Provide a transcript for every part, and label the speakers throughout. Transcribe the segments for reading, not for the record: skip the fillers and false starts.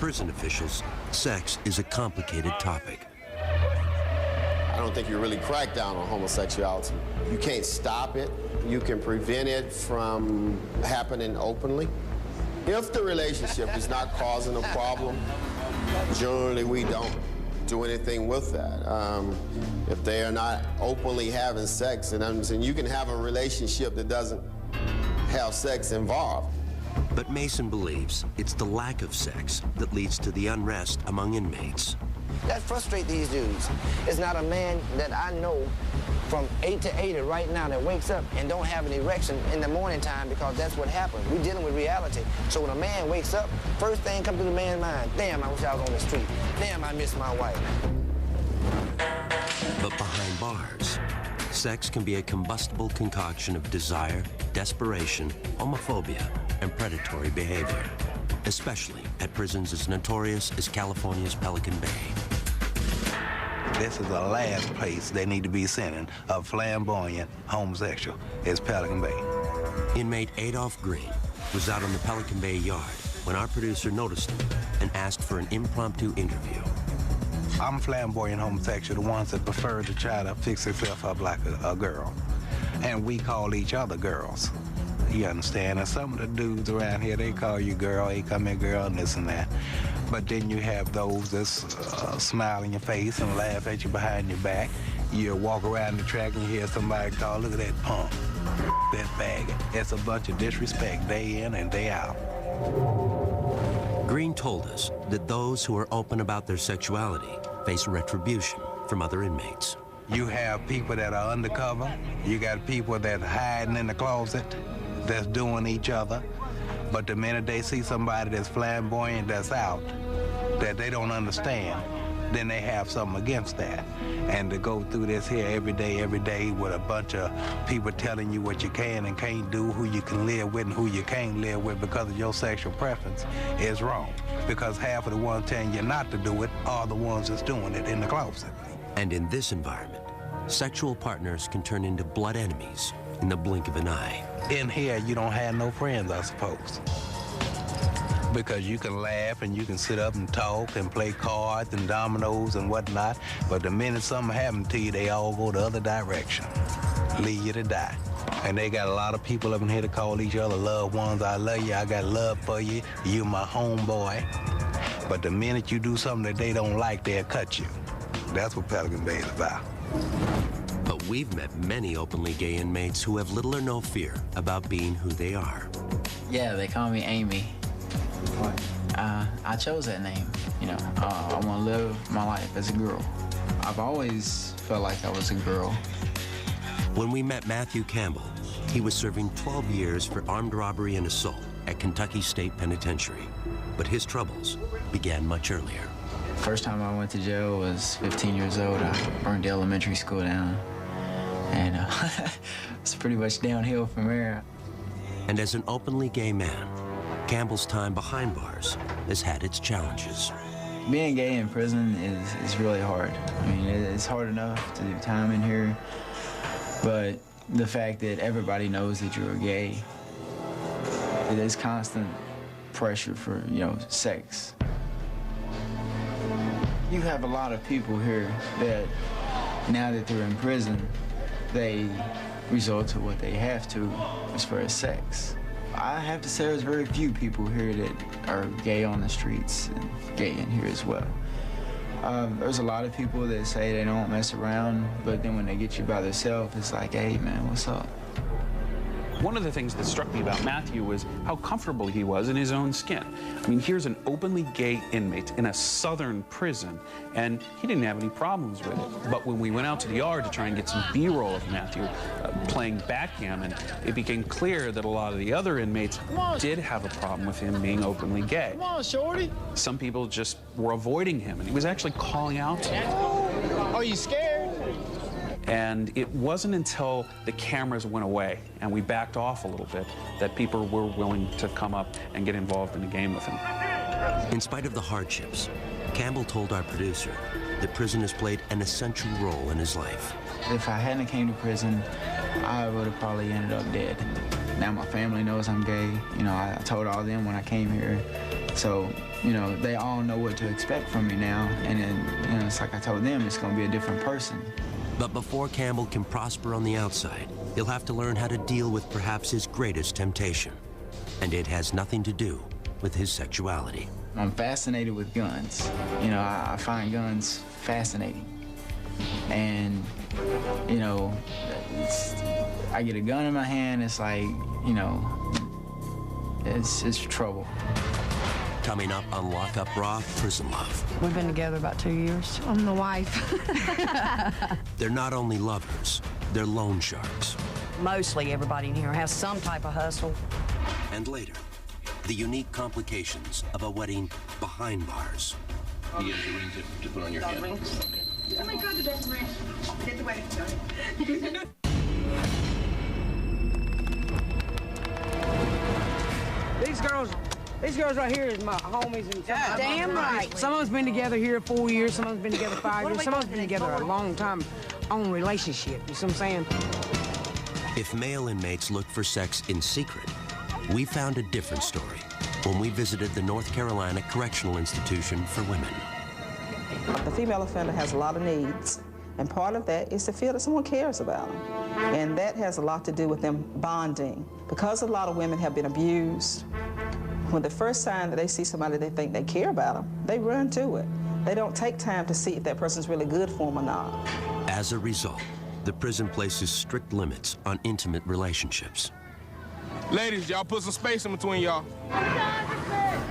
Speaker 1: prison officials, sex is a complicated topic.
Speaker 2: I don't think you really crack down on homosexuality. You can't stop it. You can prevent it from happening openly. If the relationship is not causing a problem, generally we don't do anything with that. If they are not openly having sex, and you can have a relationship that doesn't have sex involved.
Speaker 1: But Mason believes it's the lack of sex that leads to the unrest among inmates.
Speaker 3: That frustrates these dudes. It's not a man that I know from 8 to 80 right now that wakes up and don't have an erection in the morning time, because that's what happens. We're dealing with reality. So when a man wakes up, first thing comes to the man's mind, damn, I wish I was on the street. Damn, I miss my wife.
Speaker 1: But behind bars, sex can be a combustible concoction of desire, desperation, homophobia, and predatory behavior, especially at prisons as notorious as California's Pelican Bay.
Speaker 4: This is the last place they need to be sending a flamboyant homosexual, is Pelican Bay.
Speaker 1: Inmate Adolph Green was out on the Pelican Bay yard when our producer noticed him and asked for an impromptu interview.
Speaker 4: I'm flamboyant homosexual, the ones that prefer to try to fix themselves up like a girl. And we call each other girls. You understand? And some of the dudes around here, they call you girl, hey, come here, girl, and this and that. But then you have those that smile in your face and laugh at you behind your back. You walk around the track and you hear somebody call, look at that punk, that faggot. It's a bunch of disrespect day in and day out.
Speaker 1: Green told us that those who are open about their sexuality face retribution from other inmates.
Speaker 4: You have people that are undercover. You got people that are hiding in the closet, that's doing each other. But the minute they see somebody that's flamboyant, that's out, that they don't understand, then they have something against that. And to go through this here every day with a bunch of people telling you what you can and can't do, who you can live with and who you can't live with because of your sexual preference is wrong. Because half of the ones telling you not to do it are the ones that's doing it in the closet.
Speaker 1: And in this environment, sexual partners can turn into blood enemies in the blink of an eye.
Speaker 4: In here, you don't have no friends, I suppose. Because you can laugh and you can sit up and talk and play cards and dominoes and whatnot, but the minute something happens to you, they all go the other direction, leave you to die. And they got a lot of people up in here to call each other loved ones. I love you, I got love for you, you my homeboy. But the minute you do something that they don't like, they'll cut you. That's what Pelican Bay is about.
Speaker 1: But we've met many openly gay inmates who have little or no fear about being who they are.
Speaker 5: Yeah, they call me Amy. I chose that name, you know. I want to live my life as a girl. I've always felt like I was a girl.
Speaker 1: When we met Matthew Campbell, he was serving 12 years for armed robbery and assault at Kentucky State Penitentiary. But his troubles began much earlier.
Speaker 5: First time I went to jail was 15 years old. I burned the elementary school down. And it's pretty much downhill from there.
Speaker 1: And as an openly gay man, Campbell's time behind bars has had its challenges.
Speaker 5: Being gay in prison is really hard. I mean, it's hard enough to do time in here, but the fact that everybody knows that you're gay, it is constant pressure for, you know, sex. You have a lot of people here that, now that they're in prison, they resort to what they have to as far as sex. I have to say there's very few people here that are gay on the streets and gay in here as well. There's a lot of people that say they don't mess around, but then when they get you by themselves, it's like, hey, man, what's up?
Speaker 6: One of the things that struck me about Matthew was how comfortable he was in his own skin. I mean, here's an openly gay inmate in a southern prison, and he didn't have any problems with it. But when we went out to the yard to try and get some B-roll of Matthew playing backgammon, it became clear that a lot of the other inmates did have a problem with him being openly gay.
Speaker 7: Come on, shorty.
Speaker 6: Some people just were avoiding him, and he was actually calling out to them.
Speaker 7: Are you scared?
Speaker 6: And it wasn't until the cameras went away and we backed off a little bit that people were willing to come up and get involved in the game with him.
Speaker 1: In spite of the hardships, Campbell told our producer that prison has played an essential role in his life.
Speaker 5: If I hadn't came to prison, I would have probably ended up dead. Now my family knows I'm gay. You know, I told all them when I came here So, you know, they all know what to expect from me now, and then, you know, it's like I told them, it's gonna be a different person.
Speaker 1: But before Campbell can prosper on the outside, he'll have to learn how to deal with perhaps his greatest temptation. And it has nothing to do with his sexuality.
Speaker 5: I'm fascinated with guns. You know, I find guns fascinating. And, you know, I get a gun in my hand, it's like, you know, it's trouble.
Speaker 1: Coming up on Lock Up Raw, Prison Love.
Speaker 7: We've been together about 2 years.
Speaker 8: I'm the wife.
Speaker 1: They're not only lovers, they're loan sharks.
Speaker 7: Mostly everybody in here has some type of hustle.
Speaker 1: And later, the unique complications of a wedding behind bars.
Speaker 9: You get the ring to put on your hand. Okay.
Speaker 10: Oh my God, the best ring. Get the wedding started.
Speaker 11: These girls right here is my homies. And
Speaker 7: Damn right.
Speaker 11: Some of us been together here 4 years, some of us been together 5 years, some of us been together a long time on relationship, you see what I'm saying?
Speaker 1: If male inmates look for sex in secret, we found a different story when we visited the North Carolina Correctional Institution for Women.
Speaker 12: The female offender has a lot of needs, and part of that is to feel that someone cares about them. And that has a lot to do with them bonding. Because a lot of women have been abused, when the first time that they see somebody they think they care about them, they run to it. They don't take time to see if that person's really good for them or not.
Speaker 1: As a result, the prison places strict limits on intimate relationships.
Speaker 13: Ladies, y'all put some space in between y'all.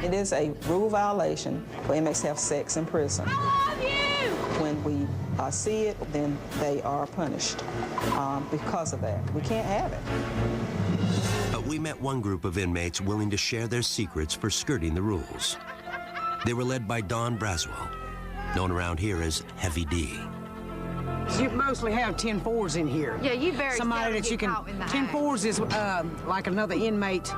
Speaker 12: It is a rule violation for inmates to have sex in prison.
Speaker 10: I love you!
Speaker 12: When we see it, then they are punished because of that. We can't have it.
Speaker 1: But we met one group of inmates willing to share their secrets for skirting the rules. They were led by Don Braswell, known around here as Heavy D.
Speaker 11: You mostly have 10-4s in here.
Speaker 8: Yeah, you very
Speaker 11: Somebody that you can. 10-4s is like another inmate.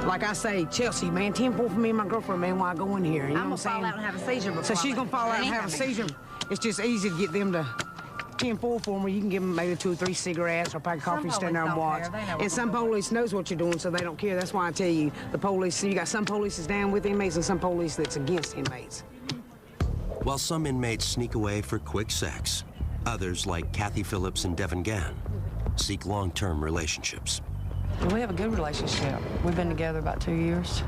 Speaker 11: Like I say, Chelsea, man, 10-4 for me and my girlfriend, man, while I go in here. You know
Speaker 8: I'm
Speaker 11: what
Speaker 8: gonna
Speaker 11: I'm saying?
Speaker 8: fall out and have a seizure before
Speaker 11: So she's gonna fall out and have a seizure. It's just easy to get them to 10-4 for them, where you can give them maybe 2 or 3 cigarettes or a pack of coffee, stand there and watch. And some police knows what you're doing, so they don't care. That's why I tell you, the police, you got some police that's down with inmates and some police that's against inmates.
Speaker 1: While some inmates sneak away for quick sex, others, like Kathy Phillips and Devin Gann, seek long-term relationships.
Speaker 7: We have a good relationship. We've been together about 2 years.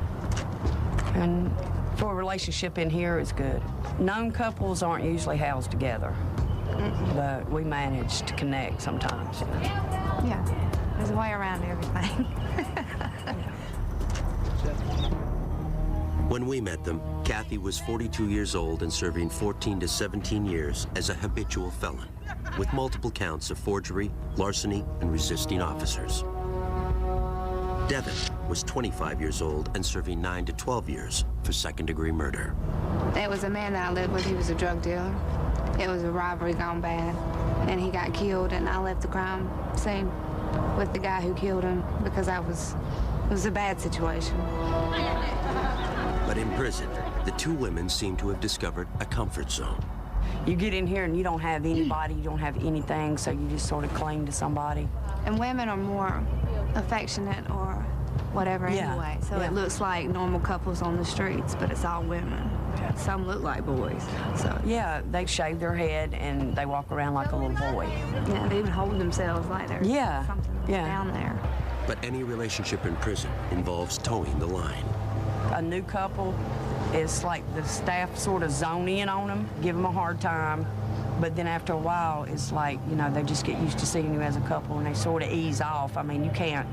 Speaker 7: And for a relationship in here, it's good. Known couples aren't usually housed together, but we manage to connect sometimes.
Speaker 8: Yeah, there's a way around everything.
Speaker 1: When we met them, Kathy was 42 years old and serving 14 to 17 years as a habitual felon, with multiple counts of forgery, larceny, and resisting officers. Devin was 25 years old and serving 9 to 12 years for second-degree murder.
Speaker 14: There was a man that I lived with, he was a drug dealer. It was a robbery gone bad, and he got killed, and I left the crime scene with the guy who killed him because it was a bad situation.
Speaker 1: But in prison, the two women seem to have discovered a comfort zone.
Speaker 7: You get in here and you don't have anybody, you don't have anything, so you just sort of cling to somebody.
Speaker 14: And women are more affectionate or whatever anyway, so it looks like normal couples on the streets, but it's all women. Some look like boys. So
Speaker 7: yeah, they shave their head and they walk around like a little boy.
Speaker 14: Yeah, they even hold themselves like there's something down there.
Speaker 1: But any relationship in prison involves towing the line.
Speaker 7: A new couple, it's like the staff sort of zone in on them, give them a hard time, but then after a while, it's like, you know, they just get used to seeing you as a couple and they sort of ease off. I mean, you can't,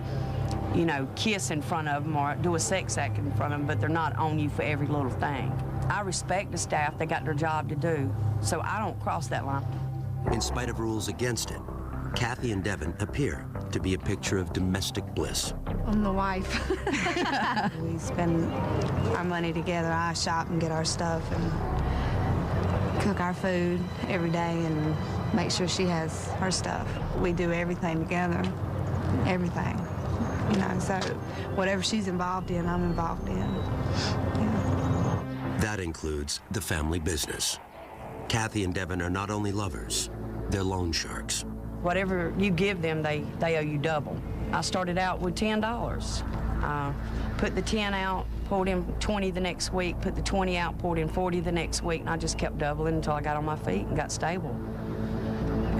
Speaker 7: you know, kiss in front of them or do a sex act in front of them, but they're not on you for every little thing. I respect the staff, they got their job to do, so I don't cross that line.
Speaker 1: In spite of rules against it, Kathy and Devin appear to be a picture of domestic bliss.
Speaker 8: I'm the wife.
Speaker 14: We spend our money together. I shop and get our stuff and cook our food every day and make sure she has her stuff. We do everything together, everything. You know, so whatever she's involved in, I'm involved in. Yeah.
Speaker 1: That includes the family business. Kathy and Devin are not only lovers, they're loan sharks.
Speaker 7: Whatever you give them, they owe you double. I started out with $10. Put the 10 out, pulled in 20 the next week, put the 20 out, pulled in 40 the next week, and I just kept doubling until I got on my feet and got stable.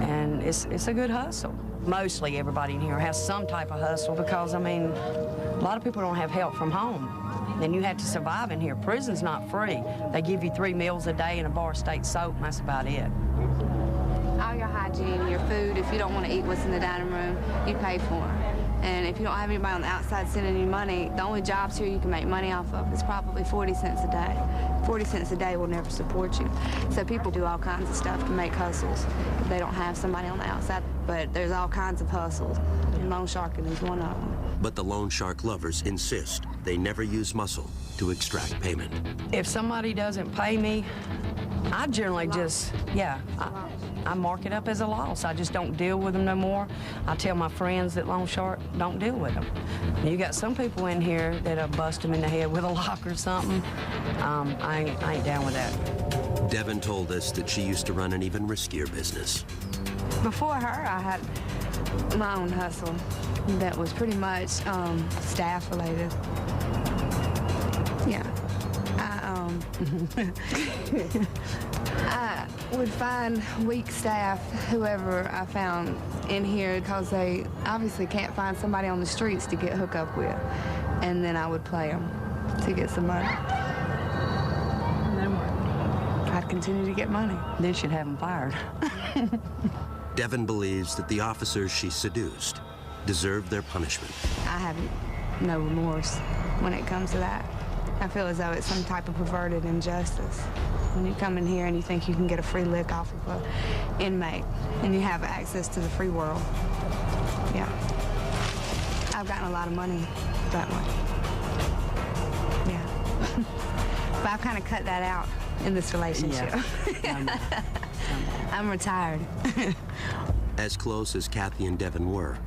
Speaker 7: And it's a good hustle. Mostly everybody in here has some type of hustle because, I mean, a lot of people don't have help from home. And you have to survive in here. Prison's not free. They give you 3 meals a day and a bar of state soap, and that's about it.
Speaker 14: All your hygiene, your food, if you don't want to eat what's in the dining room, you pay for it. And if you don't have anybody on the outside sending you money, the only jobs here you can make money off of is probably 40 cents a day. 40 cents a day will never support you. So people do all kinds of stuff to make hustles if they don't have somebody on the outside. But there's all kinds of hustles, and loan sharking is one of them.
Speaker 1: But the loan shark lovers insist they never use muscle to extract payment.
Speaker 7: If somebody doesn't pay me, I generally just, I mark it up as a loss. I just don't deal with them no more. I tell my friends that loan shark don't deal with them. You got some people in here that'll bust them in the head with a lock or something. I ain't down with that.
Speaker 1: Devin told us that she used to run an even riskier business.
Speaker 14: Before her, I had my own hustle that was pretty much staff related. Yeah. I would find weak staff, whoever I found in here, because they obviously can't find somebody on the streets to get hooked up with. And then I would play them to get some money. And then what? I'd continue to get money.
Speaker 7: Then she'd have them fired.
Speaker 1: Devin believes that the officers she seduced deserved their punishment.
Speaker 14: I have no remorse when it comes to that. I feel as though it's some type of perverted injustice. When you come in here and you think you can get a free lick off of an inmate and you have access to the free world. Yeah. I've gotten a lot of money that way. Yeah. But I've kind of cut that out in this relationship. Yeah. I'm retired.
Speaker 1: As close as Kathy and Devin were,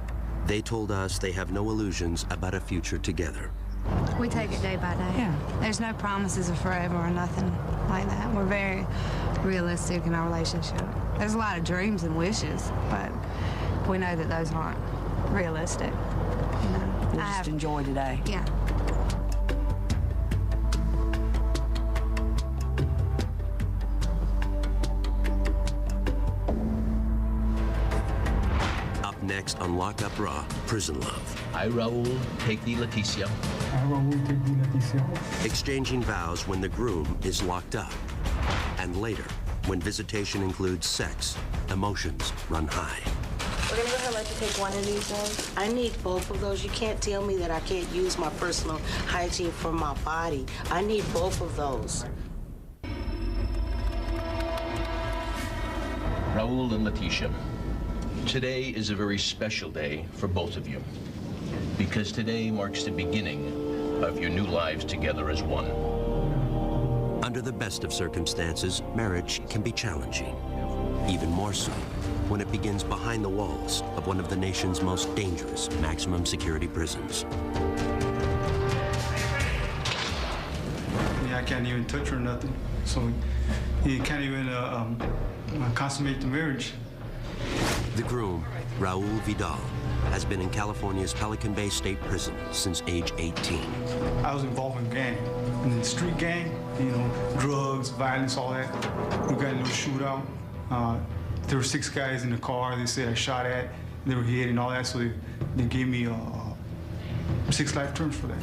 Speaker 1: they told us they have no illusions about a future together.
Speaker 14: We take it day by day. Yeah. There's no promises of forever or nothing like that. We're very realistic in our relationship. There's a lot of dreams and wishes, but we know that those aren't realistic. You know,
Speaker 7: We'll just enjoy today.
Speaker 14: Yeah.
Speaker 1: Next on Lock Up Raw, Prison Love.
Speaker 9: I, Raul, take thee, Leticia.
Speaker 15: I, Raul, take thee, Leticia.
Speaker 1: Exchanging vows when the groom is locked up. And later, when visitation includes sex, emotions run high.
Speaker 16: We're gonna go ahead and let you take one of these ones. I need both of those. You can't tell me that I can't use my personal hygiene for my body. I need both of those.
Speaker 9: Raul and Leticia. Today is a very special day for both of you, because today marks the beginning of your new lives together as one.
Speaker 1: Under the best of circumstances, marriage can be challenging, even more so when it begins behind the walls of one of the nation's most dangerous maximum security prisons.
Speaker 15: Yeah, I can't even touch her or nothing, so you can't even consummate the marriage.
Speaker 1: The groom, Raul Vidal, has been in California's Pelican Bay State Prison since age 18.
Speaker 15: I was involved in gang, in the street gang, you know, drugs, violence, all that. We got in a little shootout. There were 6 guys in the car they said I shot at, they were hit and all that, so they gave me 6 life terms for that.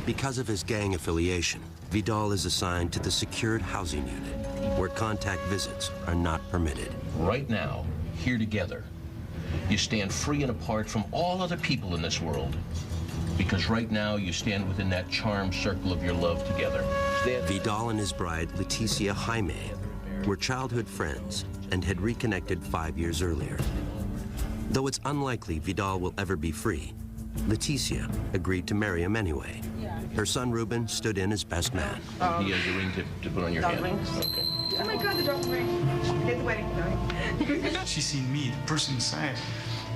Speaker 1: Because of his gang affiliation, Vidal is assigned to the secured housing unit, where contact visits are not permitted.
Speaker 9: Right now, here together, you stand free and apart from all other people in this world, because right now you stand within that charmed circle of your love together.
Speaker 1: Vidal and his bride, Leticia Jaime, were childhood friends and had reconnected 5 years earlier. Though it's unlikely Vidal will ever be free, Leticia agreed to marry him anyway. Her son, Ruben, stood in as best man.
Speaker 9: He has a ring to put on your hand. Okay.
Speaker 10: Oh my God, the dog ring. Get the wedding ring.
Speaker 15: She seen me, the person inside,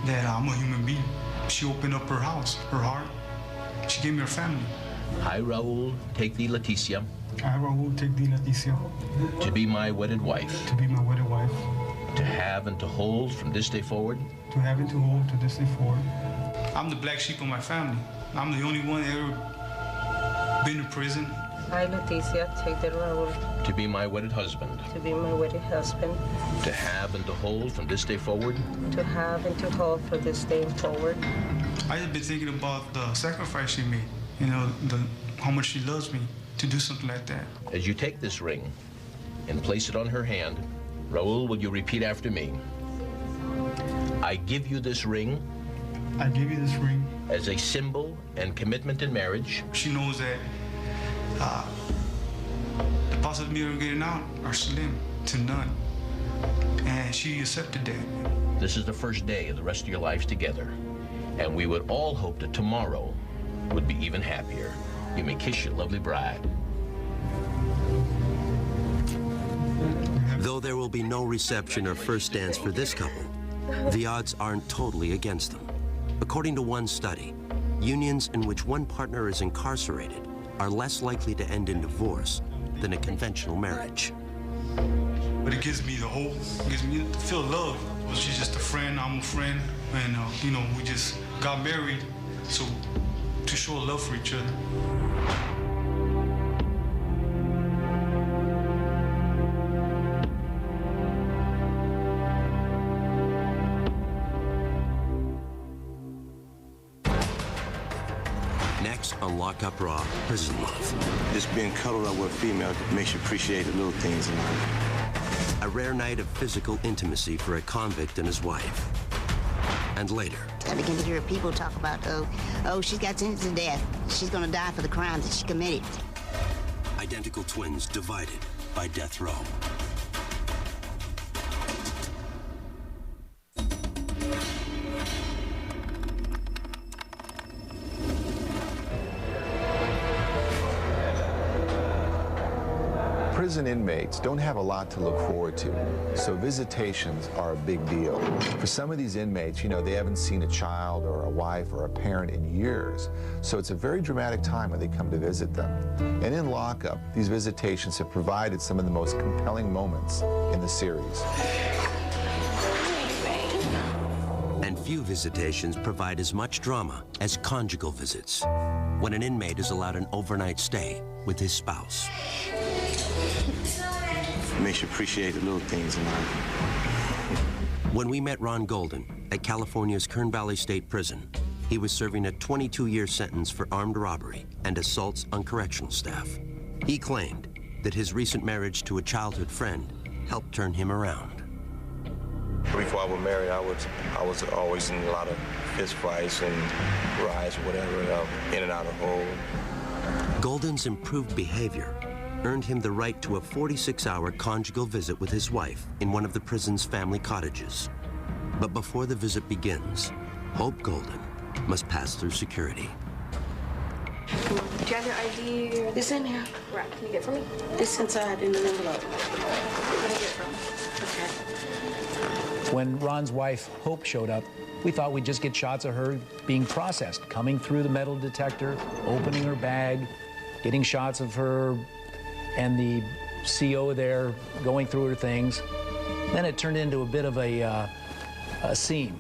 Speaker 15: that I'm a human being. She opened up her house, her heart. She gave me her family.
Speaker 9: I, Raul, take thee, Leticia.
Speaker 15: I, Raul, take thee, Leticia.
Speaker 9: To be my wedded wife.
Speaker 15: To be my wedded wife.
Speaker 9: To have and to hold from this day forward.
Speaker 15: To have and to hold to this day forward. I'm the black sheep of my family. I'm the only one that ever been to prison.
Speaker 16: I, Leticia, take the Raul
Speaker 9: To be my wedded husband.
Speaker 16: to be my wedded husband,
Speaker 9: To have and to hold from this day forward.
Speaker 16: to have and to hold for this day forward.
Speaker 15: I just been thinking about the sacrifice she made, you know, how much she loves me to do something like that.
Speaker 9: As you take this ring and place it on her hand, Raul, will you repeat after me? I give you this ring.
Speaker 15: I give you this ring.
Speaker 9: As a symbol and commitment in marriage.
Speaker 15: She knows that the possibility of getting out are slim to none. And she accepted that.
Speaker 9: This is the first day of the rest of your lives together. And we would all hope that tomorrow would be even happier. You may kiss your lovely bride.
Speaker 1: Though there will be no reception or first dance for this couple, the odds aren't totally against them. According to one study, unions in which one partner is incarcerated are less likely to end in divorce than a conventional marriage.
Speaker 15: But it gives me the hope, it gives me to feel love. Well, she's just a friend, I'm a friend, and you know, we just got married, so to show love for each other.
Speaker 1: Next on Lock Up Raw, Prison Love.
Speaker 17: Just being cuddled up with a female makes you appreciate the little things in life.
Speaker 1: A rare night of physical intimacy for a convict and his wife. And later,
Speaker 18: I begin to hear people talk about, oh, she's got sentenced to death. She's gonna die for the crimes that she committed.
Speaker 1: identical twins divided by death row.
Speaker 19: Prison inmates don't have a lot to look forward to, so visitations are a big deal. For some of these inmates, you know, they haven't seen a child or a wife or a parent in years, so it's a very dramatic time when they come to visit them. And in lockup, these visitations have provided some of the most compelling moments in the series.
Speaker 1: And few visitations provide as much drama as conjugal visits, when an inmate is allowed an overnight stay with his spouse.
Speaker 17: It makes you appreciate the little things in life.
Speaker 1: When we met Ron Golden at California's Kern Valley State Prison, he was serving a 22-year sentence for armed robbery and assaults on correctional staff. He claimed that his recent marriage to a childhood friend helped turn him around.
Speaker 17: Before I was married, I was always in a lot of fist fights and riots or whatever, in and out of hole.
Speaker 1: Golden's improved behavior earned him the right to a 46-hour conjugal visit with his wife in one of the prison's family cottages. But before the visit begins, Hope Golden must pass through security.
Speaker 16: Do you have your ID? It's in here. Right. Can you get it for me? It's inside in an envelope. Where can I get it from? Okay.
Speaker 20: When Ron's wife, Hope, showed up, we thought we'd just get shots of her being processed, coming through the metal detector, opening her bag, getting shots of her and the CO there going through her things. Then it turned into a bit of a scene.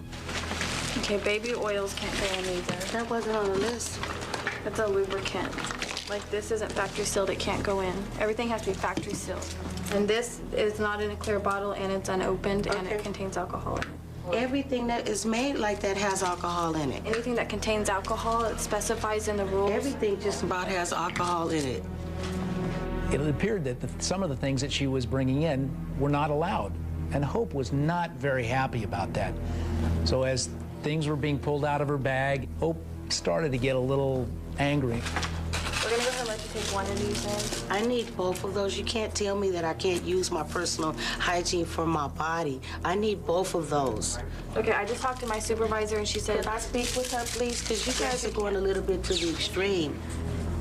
Speaker 21: Okay, baby oils can't go in either.
Speaker 16: That wasn't on the list.
Speaker 21: It's a lubricant. Like, this isn't factory sealed, it can't go in. Everything has to be factory sealed. And this is not in a clear bottle, and it's unopened, and it contains alcohol in it.
Speaker 16: Everything that is made like that has alcohol in it.
Speaker 21: Anything that contains alcohol, it specifies in the rules.
Speaker 16: Everything just about has alcohol in it.
Speaker 20: It appeared that some of the things that she was bringing in were not allowed, and Hope was not very happy about that. So as things were being pulled out of her bag, Hope started to get a little angry.
Speaker 21: We're gonna go ahead and let you take one of these in.
Speaker 16: I need both of those. You can't tell me that I can't use my personal hygiene for my body. I need both of those.
Speaker 21: Okay, I just talked to my supervisor, and she said...
Speaker 16: Can I speak with her, please? Because you guys are going a little bit to the extreme.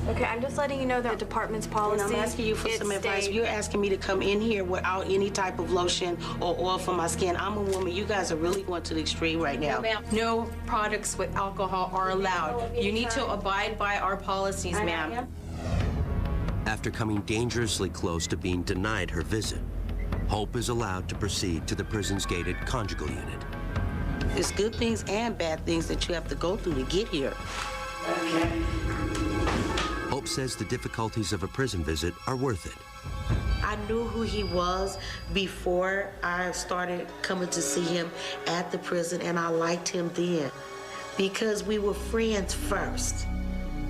Speaker 21: Okay, I'm just letting you know that the department's policy.
Speaker 16: And I'm asking you for some advice. You're asking me to come in here without any type of lotion or oil for my skin. I'm a woman. You guys are really going to the extreme right now.
Speaker 22: No products with alcohol are allowed. You need to abide by our policies, ma'am.
Speaker 1: After coming dangerously close to being denied her visit, Hope is allowed to proceed to the prison's gated conjugal unit.
Speaker 16: There's good things and bad things that you have to go through to get here.
Speaker 1: Hope says the difficulties of a prison visit are worth it.
Speaker 16: I knew who he was before I started coming to see him at the prison, and I liked him then because we were friends first.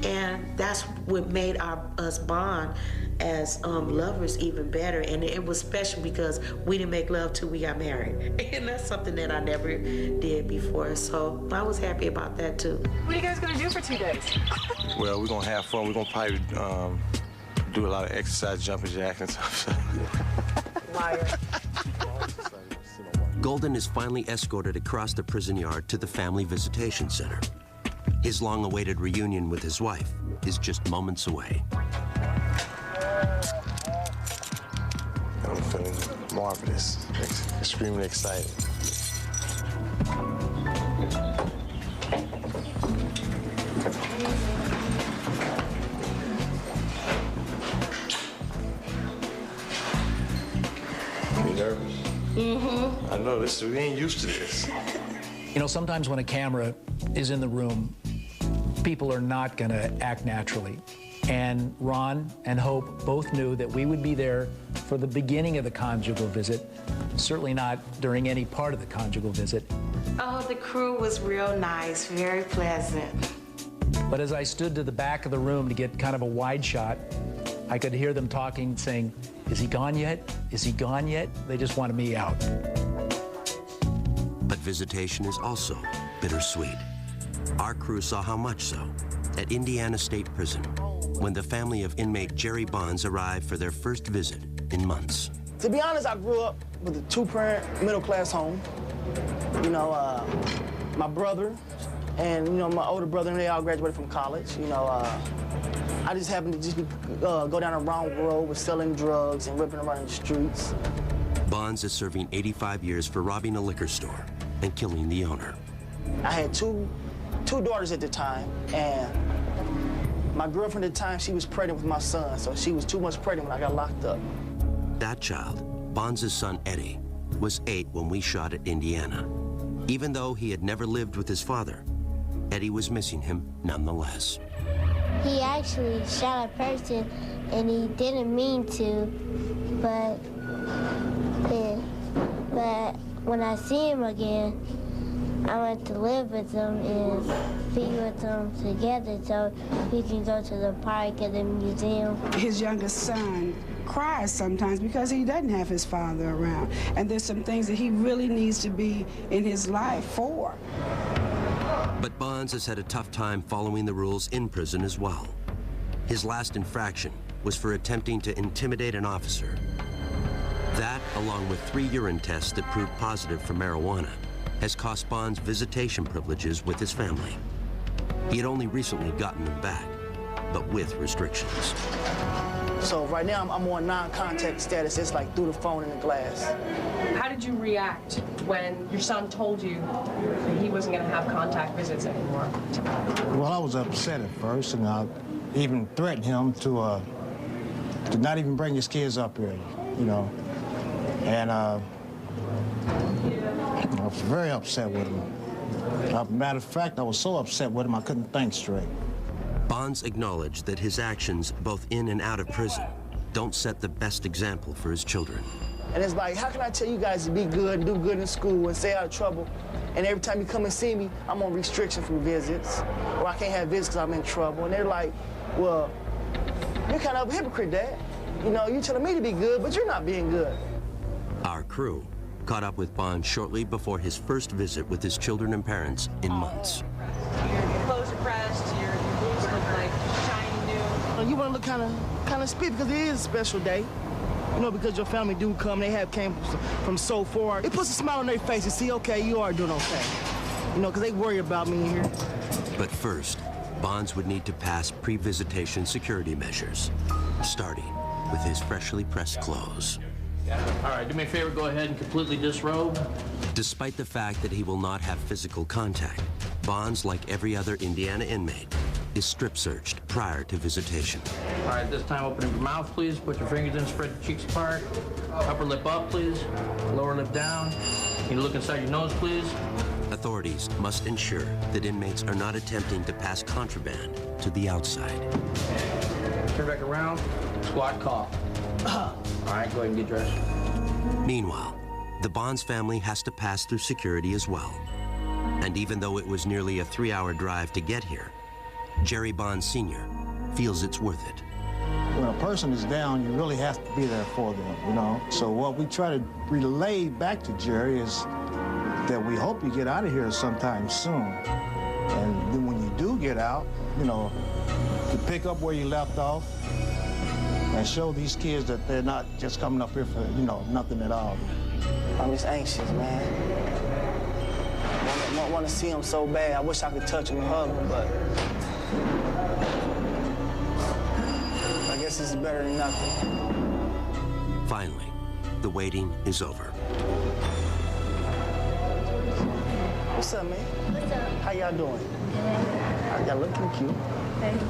Speaker 16: And that's what made us bond as lovers even better. And it was special because we didn't make love till we got married. And that's something that I never did before. So I was happy about that too.
Speaker 21: What are you guys gonna do for 2 days?
Speaker 17: Well, we're gonna have fun. We're gonna probably do a lot of exercise, jumping jacks and stuff.
Speaker 21: Liar.
Speaker 1: Golden is finally escorted across the prison yard to the Family Visitation Center. His long-awaited reunion with his wife is just moments away.
Speaker 17: I'm feeling marvelous, extremely excited. You nervous? Mm-hmm. I know this. We ain't used to this.
Speaker 20: You know, sometimes when a camera is in the room, people are not going to act naturally. And Ron and Hope both knew that we would be there for the beginning of the conjugal visit, certainly not during any part of the conjugal visit.
Speaker 16: Oh, the crew was real nice, very pleasant.
Speaker 20: But as I stood to the back of the room to get kind of a wide shot, I could hear them talking, saying, "Is he gone yet? Is he gone yet?" They just wanted me out.
Speaker 1: But visitation is also bittersweet. Our crew saw how much so at Indiana State Prison when the family of inmate Jerry Bonds arrived for their first visit in months.
Speaker 2: To be honest, I grew up with a two-parent, middle-class home. You know, my brother and, you know, my older brother, and they all graduated from college. You know, I just happened to just go down a wrong road with selling drugs and ripping around the streets.
Speaker 1: Bonds is serving 85 years for robbing a liquor store and killing the owner.
Speaker 2: I had two daughters at the time, and my girlfriend at the time, she was pregnant with my son, so she was 2 months pregnant when I got locked up.
Speaker 1: That child, Bonds' son Eddie, was 8 when we shot at Indiana. Even though he had never lived with his father, Eddie was missing him nonetheless.
Speaker 3: He actually shot a person, and he didn't mean to, but when I see him again, I want to live with him and be with him together so we can go to the park and the museum.
Speaker 23: His youngest son cries sometimes because he doesn't have his father around. And there's some things that he really needs to be in his life for.
Speaker 1: But Bonds has had a tough time following the rules in prison as well. His last infraction was for attempting to intimidate an officer. That, along with 3 urine tests that proved positive for marijuana, has cost Bonds visitation privileges with his family. He had only recently gotten them back, but with restrictions.
Speaker 2: So right now I'm on non-contact status. It's like through the phone and the glass.
Speaker 24: How did you react when your son told you that he wasn't going to have contact visits anymore?
Speaker 25: Well, I was upset at first, and I even threatened him to not even bring his kids up here, you know. And I was very upset with him. Matter of fact, I was so upset with him I couldn't think straight.
Speaker 1: Bonds acknowledged that his actions, both in and out of prison, don't set the best example for his children.
Speaker 2: And it's like, how can I tell you guys to be good and do good in school and stay out of trouble? And every time you come and see me, I'm on restriction from visits, or I can't have visits because I'm in trouble. And they're like, well, you're kind of a hypocrite, Dad. You know, you're telling me to be good, but you're not being good.
Speaker 1: Our crew caught up with Bonds shortly before his first visit with his children and parents in months.
Speaker 24: Your clothes are pressed, your boobs look like shiny new.
Speaker 2: You want to look kind of spit because it is a special day. You know, because your family do come, they came from so far. It puts a smile on their face and see, okay, you are doing okay. You know, because they worry about me here.
Speaker 1: But first, Bonds would need to pass pre-visitation security measures, starting with his freshly pressed clothes.
Speaker 26: All right, do me a favor, go ahead and completely disrobe.
Speaker 1: Despite the fact that he will not have physical contact, Bonds, like every other Indiana inmate, is strip searched prior to visitation.
Speaker 26: All right, this time open your mouth, please. Put your fingers in, spread your cheeks apart. Upper lip up, please. Lower lip down. You look inside your nose, please.
Speaker 1: Authorities must ensure that inmates are not attempting to pass contraband to the outside.
Speaker 26: Turn back around, squat, cough. All right, go ahead and get dressed.
Speaker 1: Meanwhile, the Bonds family has to pass through security as well. And even though it was nearly a 3-hour drive to get here, Jerry Bond Sr. feels it's worth it.
Speaker 25: When a person is down, you really have to be there for them, you know? So what we try to relay back to Jerry is that we hope you get out of here sometime soon. And then when you do get out, you know, to pick up where you left off and show these kids that they're not just coming up here for, you know, nothing at all.
Speaker 2: I'm just anxious, man. I want to see him so bad. I wish I could touch him and hug him, but I guess this is better than nothing.
Speaker 1: Finally, the waiting is over.
Speaker 2: What's up, man?
Speaker 3: What's up?
Speaker 2: How y'all doing? Y'all looking cute.
Speaker 3: Thank you.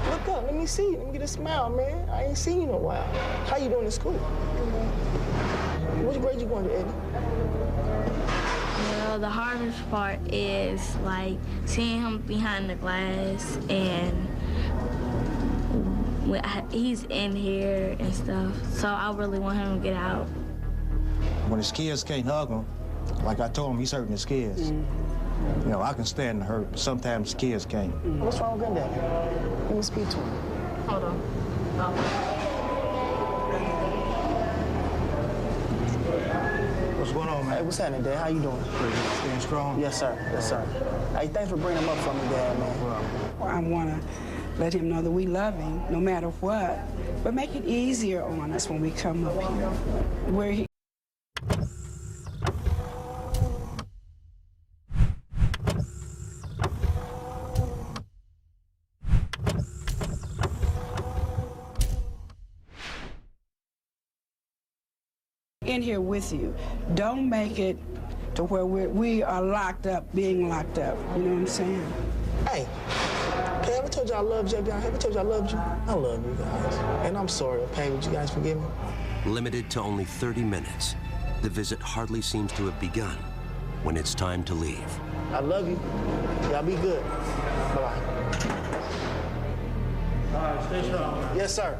Speaker 2: Look up, let me see you. Let me get a smile, man. I ain't seen you in a while. How you doing in school? Which grade you going to, Eddie?
Speaker 3: Well, the hardest part is like seeing him behind the glass and he's in here and stuff. So I really want him to get out.
Speaker 25: When his kids can't hug him, like I told him, he's hurting his kids. You know, I can stand the hurt, but sometimes kids can't.
Speaker 2: What's wrong with Granddaddy? Let me speak to him.
Speaker 3: Hold on.
Speaker 25: What's going on, man?
Speaker 2: Hey, what's happening, Dad? How you doing?
Speaker 25: Pretty good. Staying strong?
Speaker 2: Yes, sir. Yes, sir. Hey, thanks for bringing him up for me, Dad, man.
Speaker 23: Well, I want to let him know that we love him no matter what, but make it easier on us when we come up here. Where he in here with you. Don't make it to where we are locked up, being locked up. You know what I'm saying?
Speaker 2: Hey, I ever told you I loved you? I ever told you I loved you? I love you guys. And I'm sorry, okay? Would you guys forgive me?
Speaker 1: Limited to only 30 minutes, the visit hardly seems to have begun when it's time to leave.
Speaker 2: I love you. Y'all be good. Bye-bye.
Speaker 26: All right, stay strong.
Speaker 2: Yes, sir.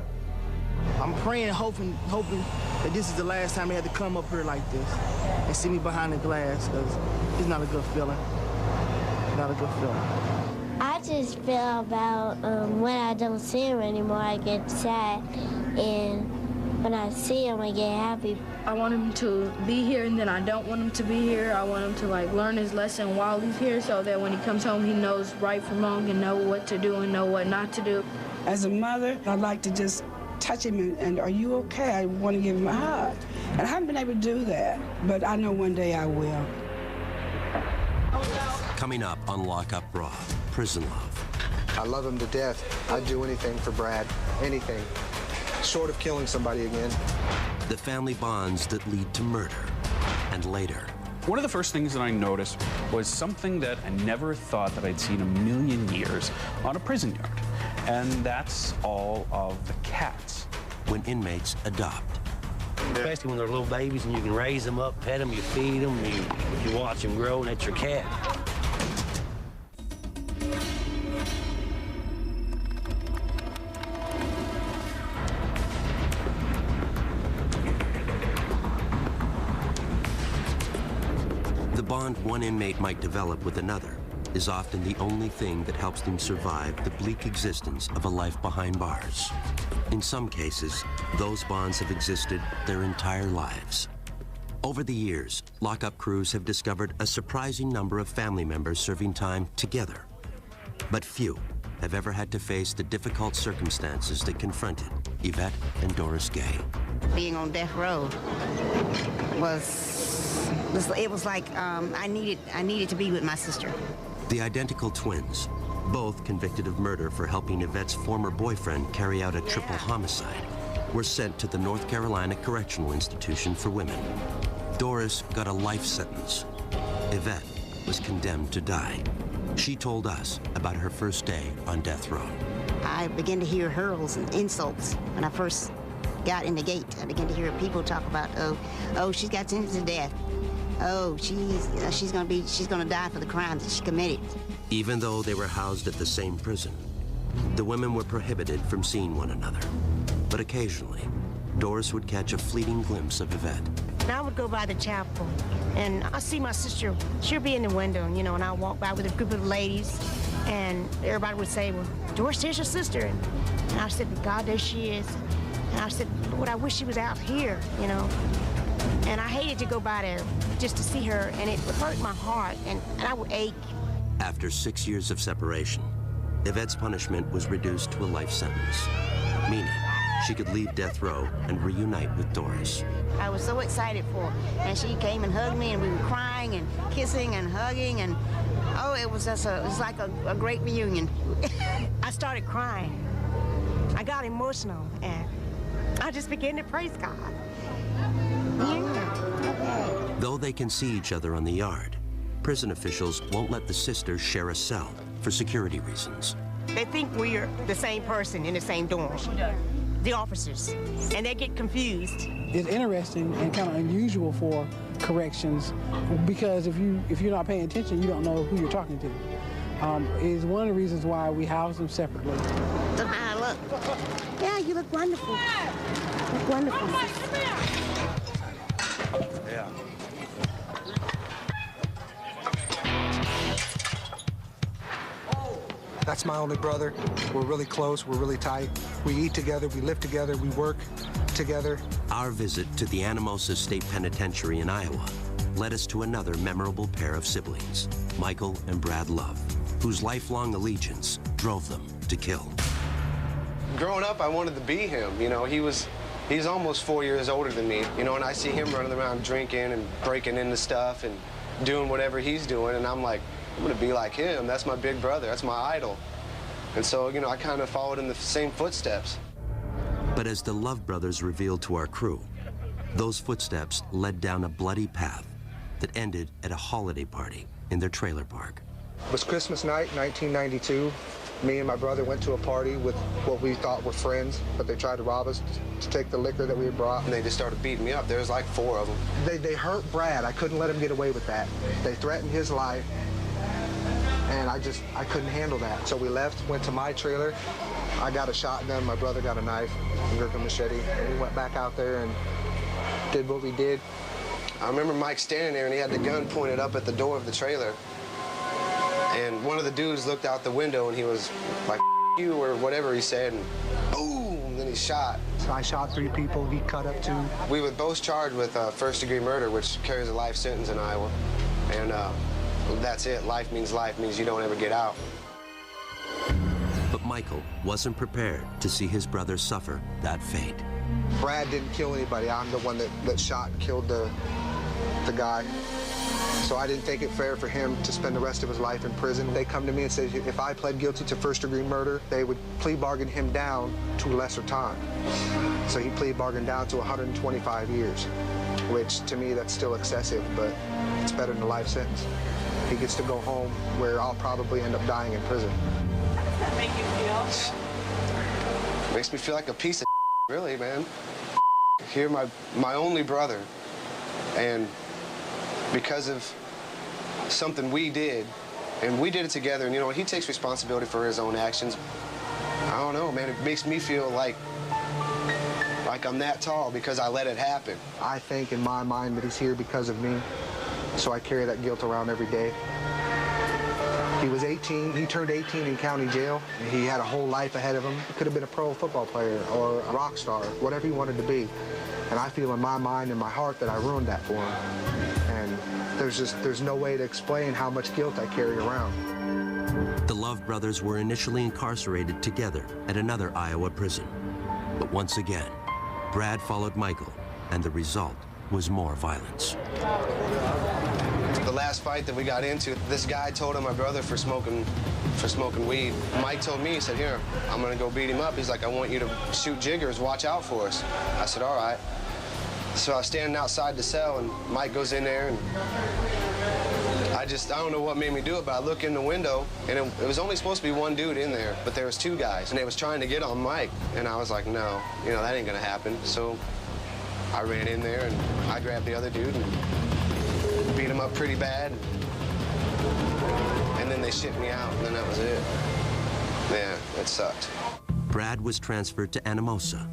Speaker 2: I'm praying, hoping that this is the last time they had to come up here like this and see me behind the glass, because it's not a good feeling. Not a good feeling.
Speaker 3: I just feel about when I don't see him anymore, I get sad, and when I see him, I get happy.
Speaker 21: I want him to be here, and then I don't want him to be here. I want him to like learn his lesson while he's here, so that when he comes home, he knows right from wrong and know what to do and know what not to do.
Speaker 23: As a mother, I'd like to just touch him and are you okay? I want to give him a hug. And I haven't been able to do that, but I know one day I will.
Speaker 1: Coming up on Lock Up Raw, Prison Love.
Speaker 4: I love him to death. I'd do anything for Brad, anything, short of killing somebody again.
Speaker 1: The family bonds that lead to murder, and later.
Speaker 5: One of the first things that I noticed was something that I never thought that I'd seen a million years on a prison yard. And that's all of the cats.
Speaker 1: When inmates adopt.
Speaker 6: Especially when they're little babies and you can raise them up, pet them, you feed them, you watch them grow, and that's your cat.
Speaker 1: The bond one inmate might develop with another is often the only thing that helps them survive the bleak existence of a life behind bars. In some cases, those bonds have existed their entire lives. Over the years, lockup crews have discovered a surprising number of family members serving time together. But few have ever had to face the difficult circumstances that confronted Yvette and Doris Gay.
Speaker 18: Being on death row was like I needed to be with my sister.
Speaker 1: The identical twins, both convicted of murder for helping Yvette's former boyfriend carry out a triple homicide, were sent to the North Carolina Correctional Institution for Women. Doris got a life sentence. Yvette was condemned to die. She told us about her first day on death row.
Speaker 18: I began to hear hurls and insults when I first got in the gate. I began to hear people talk about, oh, she's got sentenced to death. oh, she's gonna die for the crimes that she committed.
Speaker 1: Even though they were housed at the same prison, the women were prohibited from seeing one another. But occasionally, Doris would catch a fleeting glimpse of Yvette.
Speaker 7: And I would go by the chapel, and I see my sister. She'll be in the window, you know, and I'll walk by with a group of ladies, and everybody would say, well, Doris, there's your sister. And I said, God, there she is. And I said, Lord, I wish she was out here, you know. And I hated to go by there just to see her, and it would hurt my heart, and I would ache.
Speaker 1: After 6 years of separation, Yvette's punishment was reduced to a life sentence, meaning she could leave death row and reunite with Doris.
Speaker 7: I was so excited for her, and she came and hugged me, and we were crying and kissing and hugging, and oh, it was like a great reunion. I started crying. I got emotional, and I just began to praise God. Yeah.
Speaker 1: Though they can see each other on the yard, prison officials won't let the sisters share a cell for security reasons.
Speaker 7: They think we're the same person in the same dorm, the officers, and they get confused.
Speaker 2: It's interesting and kind of unusual for corrections because if you're not paying attention, you don't know who you're talking to. Is one of the reasons why we house them separately.
Speaker 7: Look how I look. Yeah, you look wonderful. You look wonderful.
Speaker 17: Yeah.
Speaker 4: That's my only brother. We're really close, we're really tight. We eat together, we live together, we work together.
Speaker 1: Our visit to the Anamosa State Penitentiary in Iowa led us to another memorable pair of siblings, Michael and Brad Love, whose lifelong allegiance drove them to kill.
Speaker 17: Growing up, I wanted to be him. You know, he's almost 4 years older than me, you know, and I see him running around drinking and breaking into stuff and doing whatever he's doing, and I'm like, I'm gonna be like him. That's my big brother, that's my idol. And so, you know, I kind of followed in the same footsteps.
Speaker 1: But as the Love brothers revealed to our crew, those footsteps led down a bloody path that ended at a holiday party in their trailer park.
Speaker 4: It was Christmas night, 1992. Me and my brother went to a party with what we thought were friends, but they tried to rob us to take the liquor that we had brought.
Speaker 17: And they just started beating me up. There was like 4 of them.
Speaker 4: They hurt Brad. I couldn't let him get away with that. They threatened his life, and I couldn't handle that. So we left, went to my trailer. I got a shotgun, my brother got a knife, a machete, and we went back out there and did what we did.
Speaker 17: I remember Mike standing there, and he had the gun pointed up at the door of the trailer. And one of the dudes looked out the window, and he was like, F you, or whatever he said, and boom, and then he shot.
Speaker 4: So I shot 3 people, he cut up 2.
Speaker 17: We were both charged with first-degree murder, which carries a life sentence in Iowa. And that's it. Life means you don't ever get out.
Speaker 1: But Michael wasn't prepared to see his brother suffer that fate.
Speaker 4: Brad didn't kill anybody. I'm the one that shot and killed the guy. So I didn't think it fair for him to spend the rest of his life in prison. They come to me and say, if I pled guilty to first-degree murder, they would plea bargain him down to a lesser time. So he plea bargained down to 125 years, which to me, that's still excessive, but it's better than a life sentence. He gets to go home where I'll probably end up dying in prison.
Speaker 10: How does that make you feel?
Speaker 17: Makes me feel like a piece of really, man. Here, my only brother, and because of something we did, and we did it together, and you know, he takes responsibility for his own actions. I don't know, man, it makes me feel like I'm that tall because I let it happen.
Speaker 4: I think in my mind that he's here because of me, so I carry that guilt around every day. He was 18, he turned 18 in county jail. He had a whole life ahead of him. He could have been a pro football player or a rock star, whatever he wanted to be. And I feel in my mind and my heart that I ruined that for him. And there's no way to explain how much guilt I carry around.
Speaker 1: The Love brothers were initially incarcerated together at another Iowa prison. But once again, Brad followed Michael, and the result was more violence.
Speaker 17: The last fight that we got into, this guy told on my brother for smoking weed. Mike told me, he said, here, I'm gonna go beat him up. He's like, I want you to shoot jiggers, watch out for us. I said, all right. So I was standing outside the cell, and Mike goes in there, and I don't know what made me do it, but I look in the window, and it was only supposed to be one dude in there, but there was 2 guys, and they was trying to get on Mike, and I was like, no, you know, that ain't gonna happen. So I ran in there, and I grabbed the other dude, and beat him up pretty bad. And then they shipped me out, and then that was it. Yeah, it sucked.
Speaker 1: Brad was transferred to Anamosa,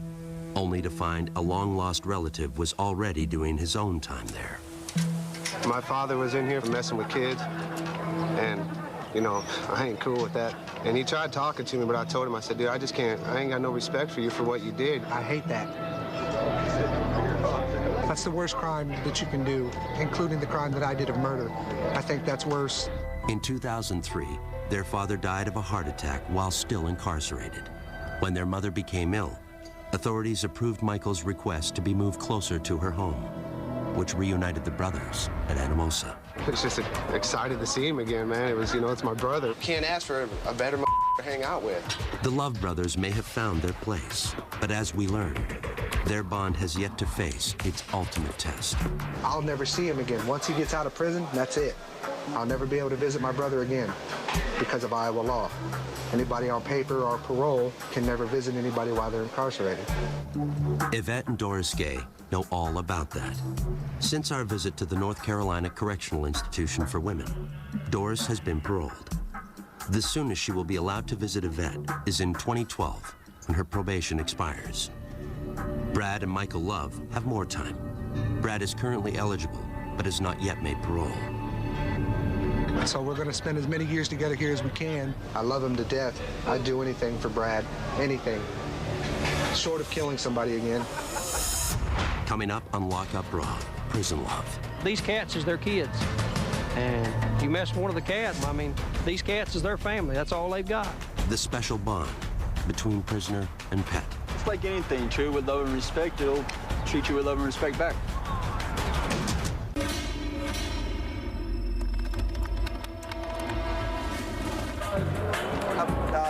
Speaker 1: only to find a long-lost relative was already doing his own time there.
Speaker 17: My father was in here messing with kids, and, you know, I ain't cool with that. And he tried talking to me, but I told him, I said, dude, I just can't, I ain't got no respect for you for what you did.
Speaker 4: I hate that. That's the worst crime that you can do, including the crime that I did of murder. I think that's worse.
Speaker 1: In 2003, their father died of a heart attack while still incarcerated. When their mother became ill, authorities approved Michael's request to be moved closer to her home, which reunited the brothers at Anamosa.
Speaker 17: I was just excited to see him again, man. It was, you know, it's my brother. Can't ask for a better to hang out with.
Speaker 1: The Love brothers may have found their place, but as we learned, their bond has yet to face its ultimate test.
Speaker 4: I'll never see him again. Once he gets out of prison, that's it. I'll never be able to visit my brother again because of Iowa law. Anybody on paper or parole can never visit anybody while they're incarcerated.
Speaker 1: Yvette and Doris Gay know all about that. Since our visit to the North Carolina Correctional Institution for Women, Doris has been paroled. The soonest she will be allowed to visit Yvette is in 2012, when her probation expires. Brad and Michael Love have more time. Brad is currently eligible, but has not yet made parole.
Speaker 4: So we're going to spend as many years together here as we can. I love him to death. I'd do anything for Brad, anything, short of killing somebody again.
Speaker 1: Coming up on Lock Up Raw, Prison Love.
Speaker 8: These cats is their kids. And you mess with one of the cats, I mean, these cats is their family. That's all they've got.
Speaker 1: The special bond between prisoner and pet.
Speaker 9: It's like anything, treat with love and respect, it'll treat you with love and respect back.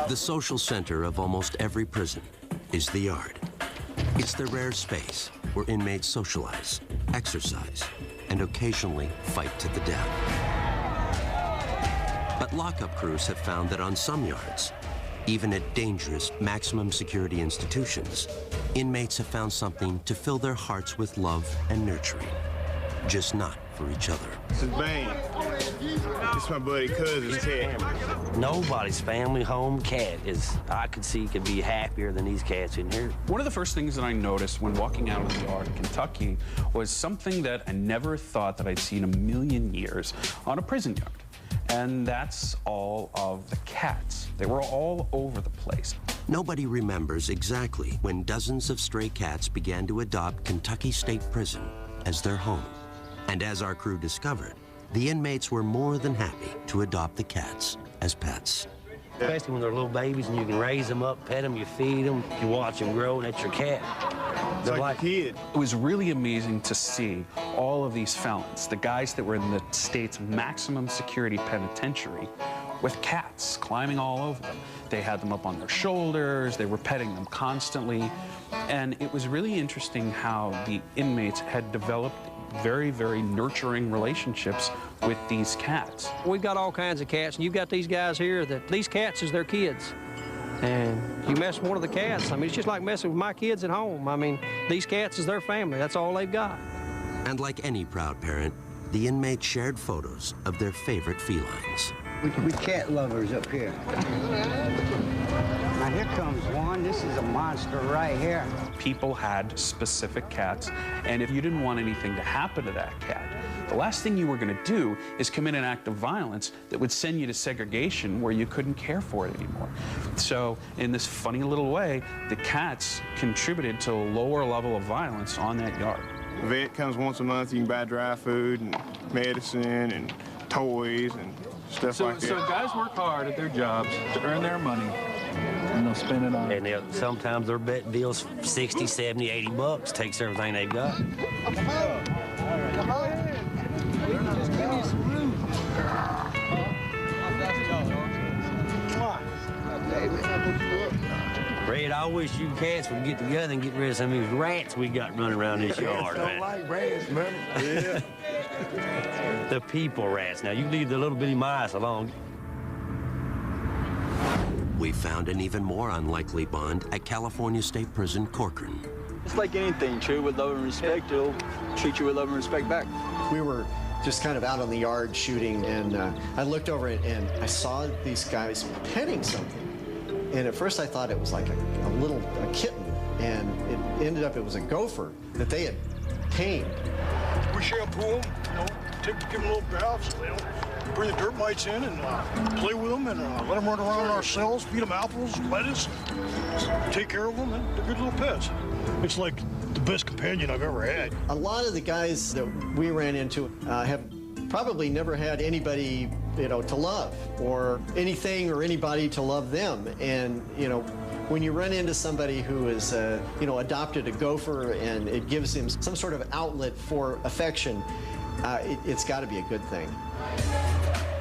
Speaker 1: The social center of almost every prison is the yard. It's the rare space where inmates socialize, exercise, and occasionally fight to the death. But lockup crews have found that on some yards, even at dangerous maximum security institutions, inmates have found something to fill their hearts with love and nurturing, just not for each other.
Speaker 11: This is Bane. This is my buddy cousin, Ted.
Speaker 6: Nobody's family home cat I could see could be happier than these cats in here.
Speaker 5: One of the first things that I noticed when walking out of the yard in Kentucky was something that I never thought that I'd see in a million years on a prison yard. And that's all of the cats. They were all over the place.
Speaker 1: Nobody remembers exactly when dozens of stray cats began to adopt Kentucky State Prison as their home. And as our crew discovered, the inmates were more than happy to adopt the cats as pets.
Speaker 6: Especially when they're little babies and you can raise them up, pet them, you feed them, you watch them grow, and that's your cat.
Speaker 5: They're like a kid. It was really amazing to see all of these felons, the guys that were in the state's maximum security penitentiary, with cats climbing all over them. They had them up on their shoulders, they were petting them constantly, and it was really interesting how the inmates had developed very, very nurturing relationships with these cats.
Speaker 8: We've got all kinds of cats, and you've got these guys here that these cats is their kids. And you mess with one of the cats, I mean, it's just like messing with my kids at home. I mean, these cats is their family. That's all they've got.
Speaker 1: And like any proud parent, the inmates shared photos of their favorite felines.
Speaker 12: We cat lovers up here. Now here comes one. This is a monster right here.
Speaker 5: People had specific cats, and if you didn't want anything to happen to that cat, the last thing you were going to do is commit an act of violence that would send you to segregation where you couldn't care for it anymore. So in this funny little way, the cats contributed to a lower level of violence on that yard.
Speaker 11: The vet comes once a month. You can buy dry food and medicine and toys and stuff like that.
Speaker 9: So guys work hard at their jobs to earn their money, and they'll spend it on.
Speaker 6: And sometimes their bet deal's 60, 70, 80 bucks, takes everything they've got.
Speaker 12: Come on. Just give me some room.
Speaker 6: Red, I wish you cats would get together and get rid of some of these rats we got running around this yard, man.
Speaker 12: Don't like rats, man. Yeah.
Speaker 6: The people rats. Now, you leave the little bitty mice alone.
Speaker 1: We found an even more unlikely bond at California State Prison, Corcoran.
Speaker 9: It's like anything, treat with love and respect, it'll treat you with love and respect back.
Speaker 25: We were
Speaker 13: just kind of out on the yard shooting, and I looked over and I saw these guys petting something. And at first I thought it was like a kitten, and it ended up it was a gopher that they had tamed.
Speaker 14: We shampoo them, you know, give them little baths, you know, bring the dirt mites in and play with them and let them run around in our cells, feed them apples, lettuce, take care of them, and they're good little pets. It's like the best companion I've ever had.
Speaker 13: A lot of the guys that we ran into have probably never had anybody, you know, to love, or anything or anybody to love them. And, you know, when you run into somebody who is, you know, adopted a gopher and it gives him some sort of outlet for affection, it's got to be a good thing.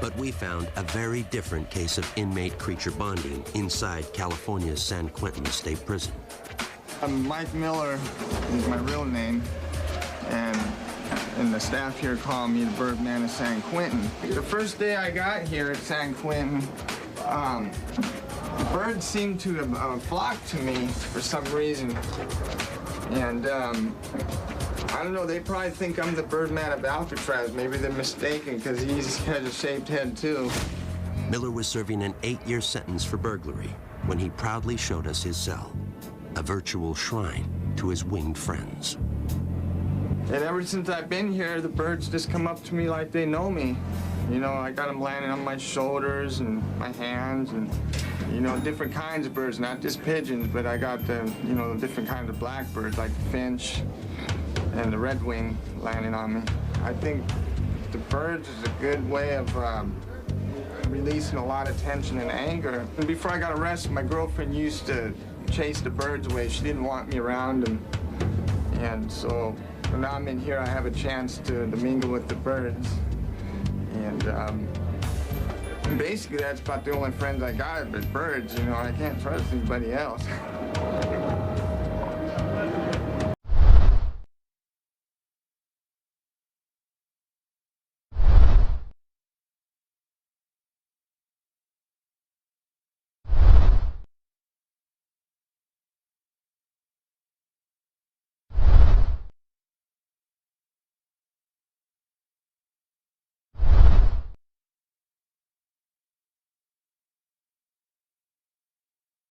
Speaker 1: But we found a very different case of inmate-creature bonding inside California's San Quentin State Prison.
Speaker 11: Mike Miller is my real name, and the staff here call me the Birdman of San Quentin. The first day I got here at San Quentin, birds seemed to have flocked to me for some reason. And I don't know, they probably think I'm the Birdman of Alcatraz. Maybe they're mistaken because he has a shaved head too.
Speaker 1: Miller was serving an 8-year sentence for burglary when he proudly showed us his cell, a virtual shrine to his winged friends.
Speaker 11: And ever since I've been here, the birds just come up to me like they know me. You know, I got them landing on my shoulders and my hands, and, you know, different kinds of birds, not just pigeons, but I got the, you know, different kinds of blackbirds like the finch and the redwing landing on me. I think the birds is a good way of releasing a lot of tension and anger. And before I got arrested, my girlfriend used to chase the birds away. She didn't want me around, and so when now I'm in here, I have a chance to mingle with the birds. And basically, that's about the only friends I got, but birds, you know, I can't trust anybody else.